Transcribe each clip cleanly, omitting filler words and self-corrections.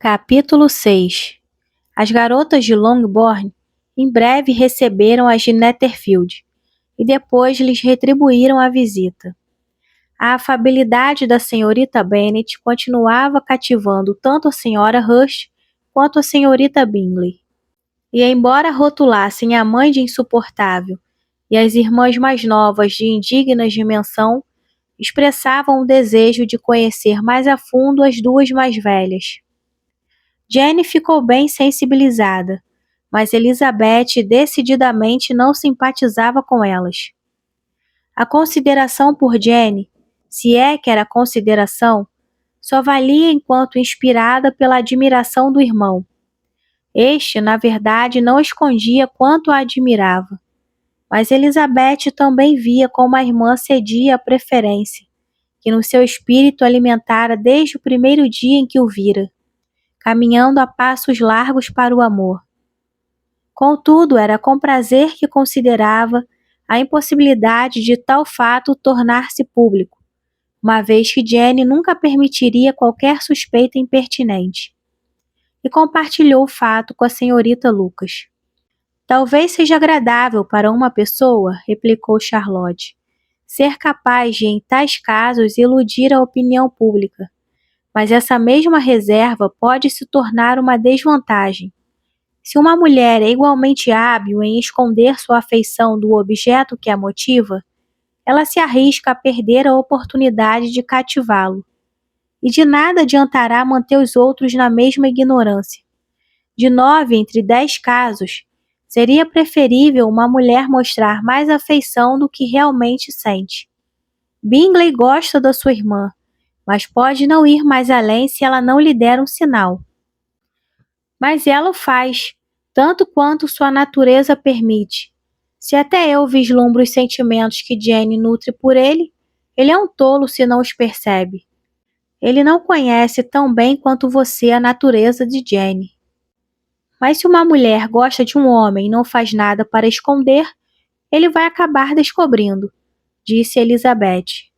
Capítulo 6. As garotas de Longbourn em breve receberam as de Netherfield, e depois lhes retribuíram a visita. A afabilidade da senhorita Bennet continuava cativando tanto a senhora Rush quanto a senhorita Bingley. E embora rotulassem a mãe de insuportável e as irmãs mais novas de indignas dimensão, expressavam o desejo de conhecer mais a fundo as duas mais velhas. Jane ficou bem sensibilizada, mas Elizabeth decididamente não simpatizava com elas. A consideração por Jane, se é que era consideração, só valia enquanto inspirada pela admiração do irmão. Este, na verdade, não escondia quanto a admirava, mas Elizabeth também via como a irmã cedia à preferência, que no seu espírito alimentara desde o primeiro dia em que o vira, caminhando a passos largos para o amor. Contudo, era com prazer que considerava a impossibilidade de tal fato tornar-se público, uma vez que Jane nunca permitiria qualquer suspeita impertinente. E compartilhou o fato com a senhorita Lucas. Talvez seja agradável para uma pessoa, replicou Charlotte, ser capaz de, em tais casos, iludir a opinião pública. Mas essa mesma reserva pode se tornar uma desvantagem. Se uma mulher é igualmente hábil em esconder sua afeição do objeto que a motiva, ela se arrisca a perder a oportunidade de cativá-lo. E de nada adiantará manter os outros na mesma ignorância. De 9 entre 10 casos, seria preferível uma mulher mostrar mais afeição do que realmente sente. Bingley gosta da sua irmã, mas pode não ir mais além se ela não lhe der um sinal. Mas ela o faz, tanto quanto sua natureza permite. Se até eu vislumbro os sentimentos que Jane nutre por ele é um tolo se não os percebe. Ele não conhece tão bem quanto você a natureza de Jane. Mas se uma mulher gosta de um homem e não faz nada para esconder, ele vai acabar descobrindo, disse Elizabeth.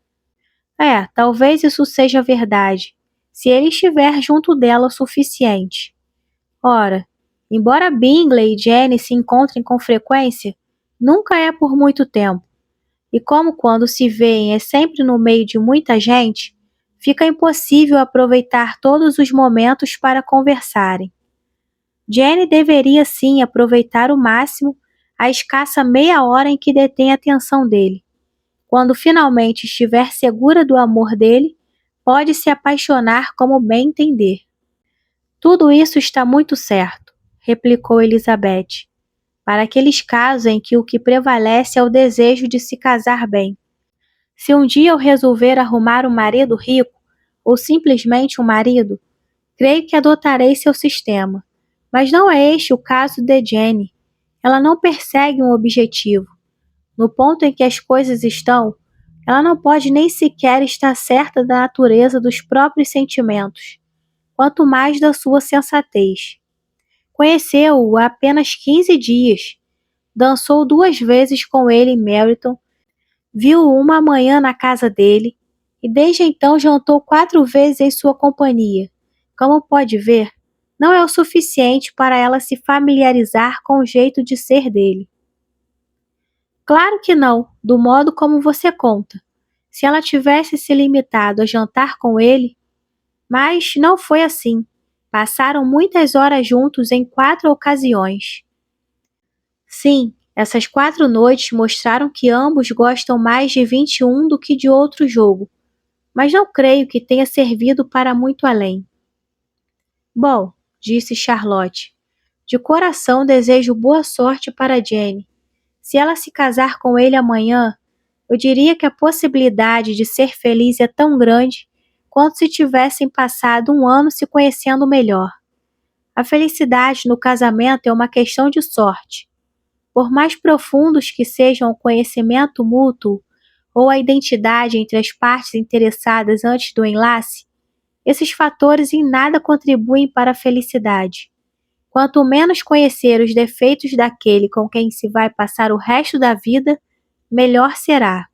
Talvez isso seja verdade, se ele estiver junto dela o suficiente. Ora, embora Bingley e Jane se encontrem com frequência, nunca é por muito tempo. E como quando se veem é sempre no meio de muita gente, fica impossível aproveitar todos os momentos para conversarem. Jane deveria sim aproveitar o máximo a escassa meia hora em que detém a atenção dele. Quando finalmente estiver segura do amor dele, pode se apaixonar como bem entender. Tudo isso está muito certo, replicou Elizabeth, para aqueles casos em que o que prevalece é o desejo de se casar bem. Se um dia eu resolver arrumar um marido rico, ou simplesmente um marido, creio que adotarei seu sistema. Mas não é este o caso de Jane. Ela não persegue um objetivo. No ponto em que as coisas estão, ela não pode nem sequer estar certa da natureza dos próprios sentimentos, quanto mais da sua sensatez. Conheceu-o há apenas 15 dias. Dançou 2 vezes com ele em Meryton, viu-o uma manhã na casa dele, e desde então jantou 4 vezes em sua companhia. Como pode ver, não é o suficiente para ela se familiarizar com o jeito de ser dele. Claro que não, do modo como você conta. Se ela tivesse se limitado a jantar com ele, mas não foi assim. Passaram muitas horas juntos em 4 ocasiões. Sim, essas 4 noites mostraram que ambos gostam mais de 21 do que de outro jogo, mas não creio que tenha servido para muito além. Bom, disse Charlotte, de coração desejo boa sorte para Jane. Se ela se casar com ele amanhã, eu diria que a possibilidade de ser feliz é tão grande quanto se tivessem passado 1 ano se conhecendo melhor. A felicidade no casamento é uma questão de sorte. Por mais profundos que sejam o conhecimento mútuo ou a identidade entre as partes interessadas antes do enlace, esses fatores em nada contribuem para a felicidade. Quanto menos conhecer os defeitos daquele com quem se vai passar o resto da vida, melhor será.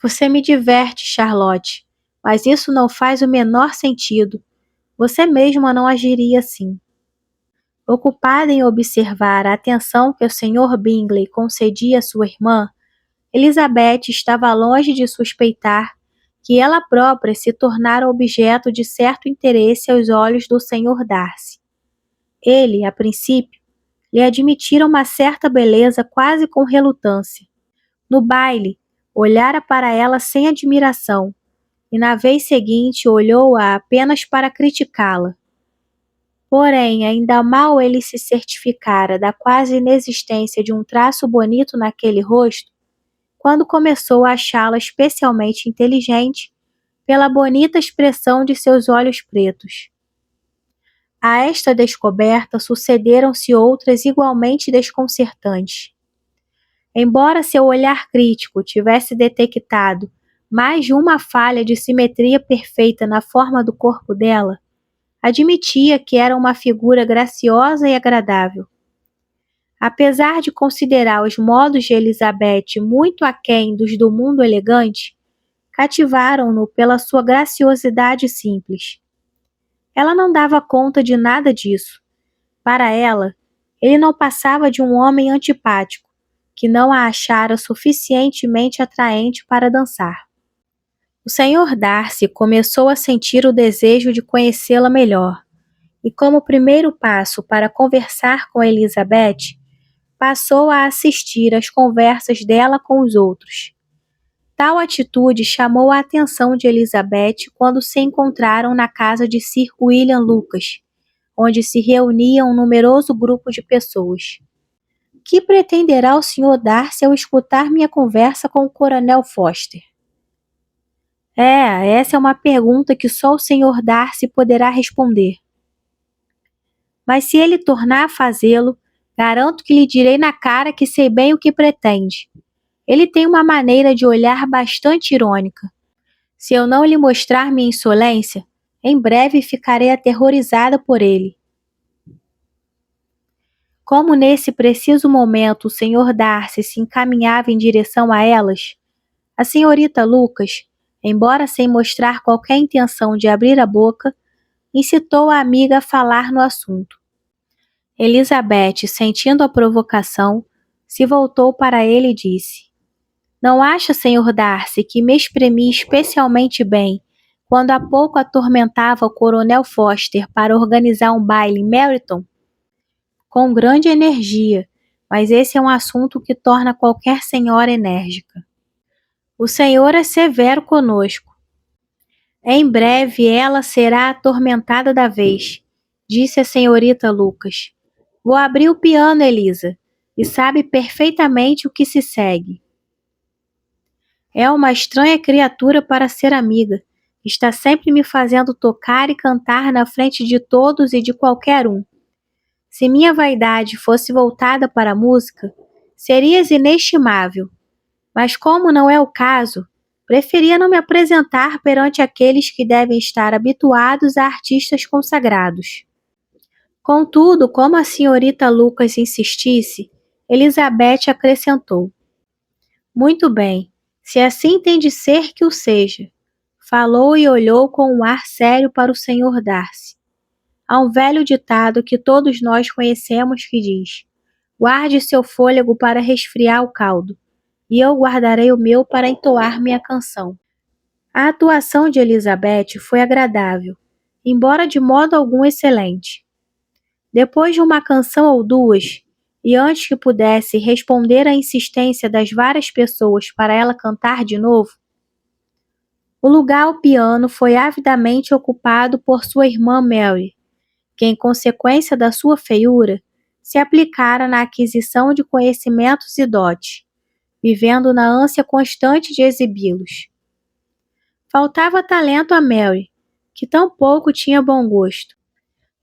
Você me diverte, Charlotte, mas isso não faz o menor sentido. você mesma não agiria assim. Ocupada em observar a atenção que o Sr. Bingley concedia à sua irmã, Elizabeth estava longe de suspeitar que ela própria se tornara objeto de certo interesse aos olhos do Sr. Darcy. Ele, a princípio, lhe admitira uma certa beleza quase com relutância. No baile, olhara para ela sem admiração, e na vez seguinte olhou-a apenas para criticá-la. Porém, ainda mal ele se certificara da quase inexistência de um traço bonito naquele rosto, quando começou a achá-la especialmente inteligente pela bonita expressão de seus olhos pretos. A esta descoberta sucederam-se outras igualmente desconcertantes. Embora seu olhar crítico tivesse detectado mais de uma falha de simetria perfeita na forma do corpo dela, admitia que era uma figura graciosa e agradável. Apesar de considerar os modos de Elizabeth muito aquém dos do mundo elegante, cativaram-no pela sua graciosidade simples. Ela não dava conta de nada disso. Para ela, ele não passava de um homem antipático, que não a achara suficientemente atraente para dançar. O Sr. Darcy começou a sentir o desejo de conhecê-la melhor, e como primeiro passo para conversar com Elizabeth, passou a assistir às conversas dela com os outros. Tal atitude chamou a atenção de Elizabeth quando se encontraram na casa de Sir William Lucas, onde se reunia um numeroso grupo de pessoas. Que pretenderá o Sr. Darcy ao escutar minha conversa com o Coronel Forster? Essa é uma pergunta que só o Sr. Darcy poderá responder. Mas se ele tornar a fazê-lo, garanto que lhe direi na cara que sei bem o que pretende. Ele tem uma maneira de olhar bastante irônica. Se eu não lhe mostrar minha insolência, em breve ficarei aterrorizada por ele. Como nesse preciso momento o Sr. Darcy se encaminhava em direção a elas, a senhorita Lucas, embora sem mostrar qualquer intenção de abrir a boca, incitou a amiga a falar no assunto. Elizabeth, sentindo a provocação, se voltou para ele e disse: Não acha, Sr. Darcy, que me exprimi especialmente bem quando há pouco atormentava o Coronel Forster para organizar um baile em Meryton? Com grande energia, mas esse é um assunto que torna qualquer senhora enérgica. O senhor é severo conosco. Em breve ela será atormentada da vez, disse a senhorita Lucas. Vou abrir o piano, Elisa, e sabe perfeitamente o que se segue. É uma estranha criatura para ser amiga. Está sempre me fazendo tocar e cantar na frente de todos e de qualquer um. Se minha vaidade fosse voltada para a música, serias inestimável. Mas como não é o caso, preferia não me apresentar perante aqueles que devem estar habituados a artistas consagrados. Contudo, como a senhorita Lucas insistisse, Elizabeth acrescentou: Muito bem, se assim tem de ser que o seja. Falou e olhou com um ar sério para o Sr. Darcy. Há um velho ditado que todos nós conhecemos que diz: Guarde seu fôlego para resfriar o caldo, e eu guardarei o meu para entoar minha canção. A atuação de Elizabeth foi agradável, embora de modo algum excelente. Depois de uma canção ou duas, e antes que pudesse responder à insistência das várias pessoas para ela cantar de novo, o lugar ao piano foi avidamente ocupado por sua irmã Mary, que, em consequência da sua feiura, se aplicara na aquisição de conhecimentos e dotes, vivendo na ânsia constante de exibi-los. Faltava talento a Mary, que tão pouco tinha bom gosto,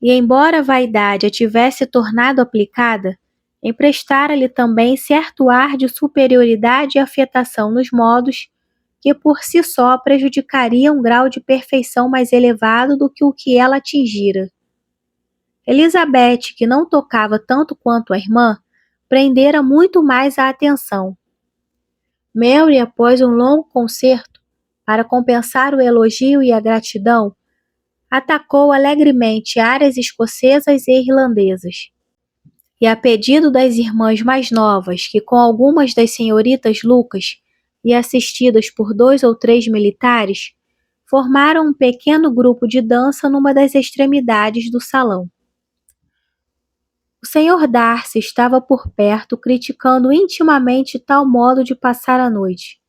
e embora a vaidade a tivesse tornado aplicada, emprestara-lhe também certo ar de superioridade e afetação nos modos que por si só prejudicaria um grau de perfeição mais elevado do que o que ela atingira. Elizabeth, que não tocava tanto quanto a irmã, prendera muito mais a atenção. Mary, após um longo concerto, para compensar o elogio e a gratidão, atacou alegremente áreas escocesas e irlandesas. E a pedido das irmãs mais novas, que com algumas das senhoritas Lucas e assistidas por 2 ou 3 militares, formaram um pequeno grupo de dança numa das extremidades do salão. O Sr. Darcy estava por perto, criticando intimamente tal modo de passar a noite,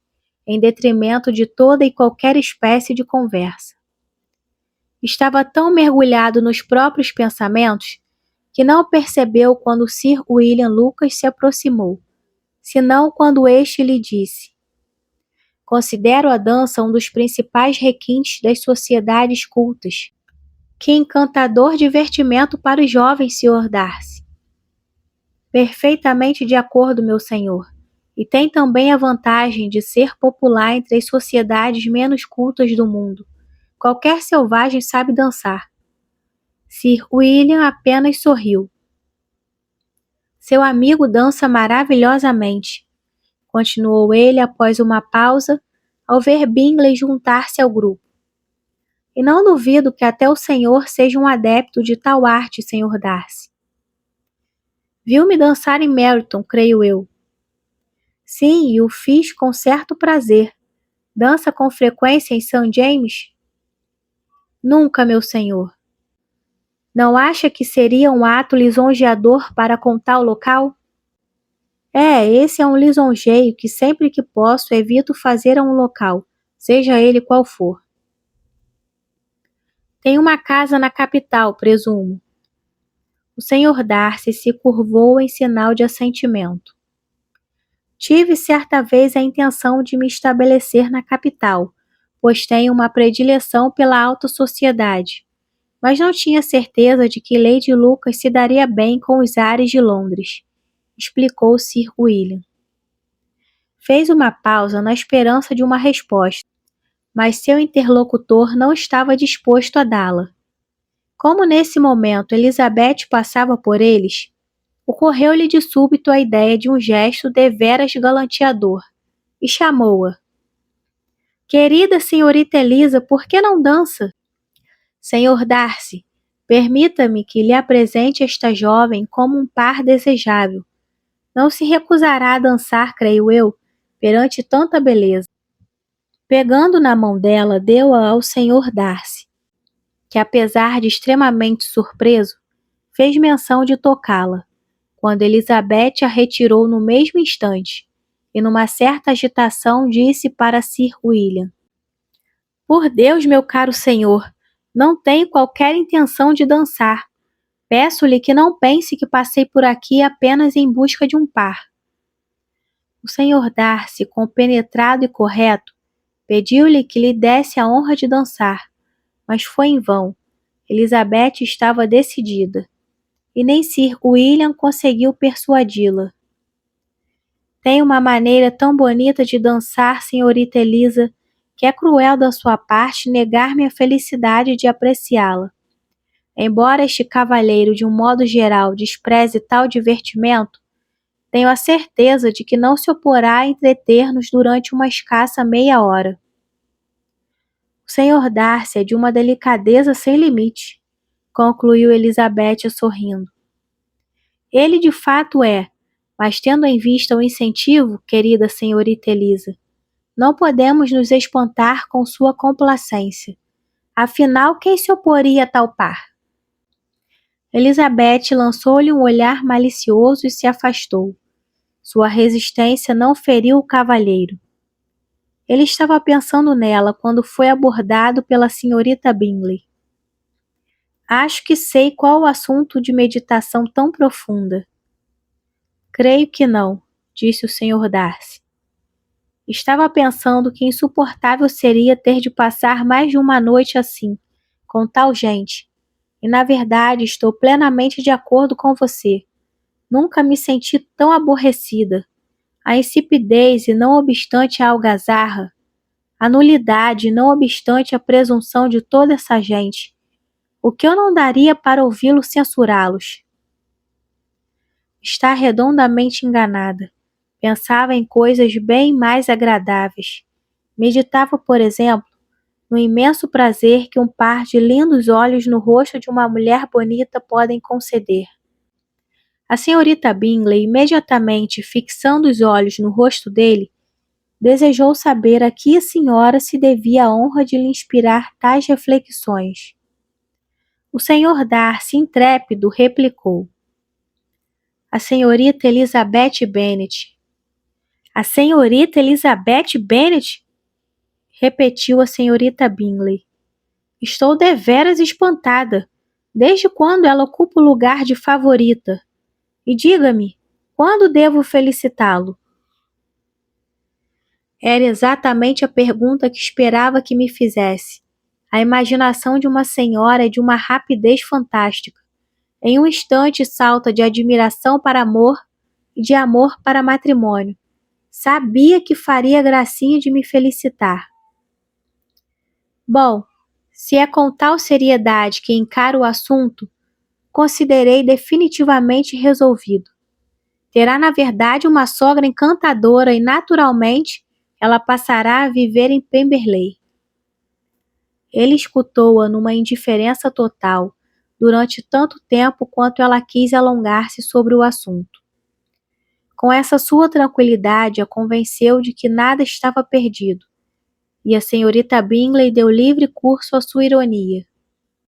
em detrimento de toda e qualquer espécie de conversa. Estava tão mergulhado nos próprios pensamentos que não percebeu quando Sir William Lucas se aproximou, senão quando este lhe disse: "Considero a dança um dos principais requintes das sociedades cultas. Que encantador divertimento para os jovens, Sr. Darcy." "Perfeitamente de acordo, meu senhor, e tem também a vantagem de ser popular entre as sociedades menos cultas do mundo. Qualquer selvagem sabe dançar." Sir William apenas sorriu. "Seu amigo dança maravilhosamente", continuou ele após uma pausa, ao ver Bingley juntar-se ao grupo. "E não duvido que até o senhor seja um adepto de tal arte, Sr. Darcy." "Viu-me dançar em Meryton, creio eu." "Sim, e o fiz com certo prazer. Dança com frequência em St. James?" "Nunca, meu senhor." "Não acha que seria um ato lisonjeador para com tal local?" Esse é um lisonjeio que sempre que posso evito fazer a um local, seja ele qual for." "Tem uma casa na capital, presumo." O Sr. Darcy se curvou em sinal de assentimento. "Tive certa vez a intenção de me estabelecer na capital, pois tenho uma predileção pela alta sociedade, mas não tinha certeza de que Lady Lucas se daria bem com os ares de Londres", explicou Sir William. Fez uma pausa na esperança de uma resposta, mas seu interlocutor não estava disposto a dá-la. Como nesse momento Elizabeth passava por eles, ocorreu-lhe de súbito a ideia de um gesto deveras galanteador, e chamou-a. "Querida senhorita Eliza, por que não dança?" "Sr. Darcy, permita-me que lhe apresente esta jovem como um par desejável. Não se recusará a dançar, creio eu, perante tanta beleza." Pegando na mão dela, deu-a ao Sr. Darcy, que apesar de extremamente surpreso, fez menção de tocá-la, quando Elizabeth a retirou no mesmo instante, e numa certa agitação disse para Sir William: "Por Deus, meu caro senhor, não tenho qualquer intenção de dançar. Peço-lhe que não pense que passei por aqui apenas em busca de um par." O Sr. Darcy, compenetrado e correto, pediu-lhe que lhe desse a honra de dançar, mas foi em vão. Elizabeth estava decidida, e nem Sir William conseguiu persuadi-la. "Tem uma maneira tão bonita de dançar, senhorita Eliza, que é cruel da sua parte negar-me a felicidade de apreciá-la. Embora este cavalheiro, de um modo geral, despreze tal divertimento, tenho a certeza de que não se oporá a entreter-nos durante uma escassa meia hora." "O Sr. Darcy é de uma delicadeza sem limite", concluiu Elizabeth sorrindo. "Ele de fato é, mas tendo em vista o incentivo, querida senhorita Eliza, não podemos nos espantar com sua complacência. Afinal, quem se oporia a tal par?" Elizabeth lançou-lhe um olhar malicioso e se afastou. Sua resistência não feriu o cavalheiro. Ele estava pensando nela quando foi abordado pela senhorita Bingley. "Acho que sei qual o assunto de meditação tão profunda." "Creio que não", disse o Sr. Darcy. "Estava pensando que insuportável seria ter de passar mais de uma noite assim, com tal gente, e na verdade estou plenamente de acordo com você. Nunca me senti tão aborrecida. A insipidez e não obstante a algazarra, a nulidade e não obstante a presunção de toda essa gente. O que eu não daria para ouvi-lo censurá-los?" Está redondamente enganada. Pensava em coisas bem mais agradáveis. Meditava, por exemplo, no imenso prazer que um par de lindos olhos no rosto de uma mulher bonita podem conceder. A senhorita Bingley, imediatamente fixando os olhos no rosto dele, desejou saber a que senhora se devia a honra de lhe inspirar tais reflexões. O senhor Darcy, intrépido, replicou: a senhorita Elizabeth Bennet. A senhorita Elizabeth Bennet? Repetiu a senhorita Bingley. Estou deveras espantada. Desde quando ela ocupa o lugar de favorita? E diga-me, quando devo felicitá-lo? Era exatamente a pergunta que esperava que me fizesse. A imaginação de uma senhora é de uma rapidez fantástica. Em um instante salta de admiração para amor e de amor para matrimônio. Sabia que faria gracinha de me felicitar. Bom, se é com tal seriedade que encaro o assunto, considerei definitivamente resolvido. Terá, na verdade, uma sogra encantadora e, naturalmente, ela passará a viver em Pemberley. Ele escutou-a numa indiferença total, durante tanto tempo quanto ela quis alongar-se sobre o assunto. Com essa sua tranquilidade, a convenceu de que nada estava perdido, e a senhorita Bingley deu livre curso à sua ironia.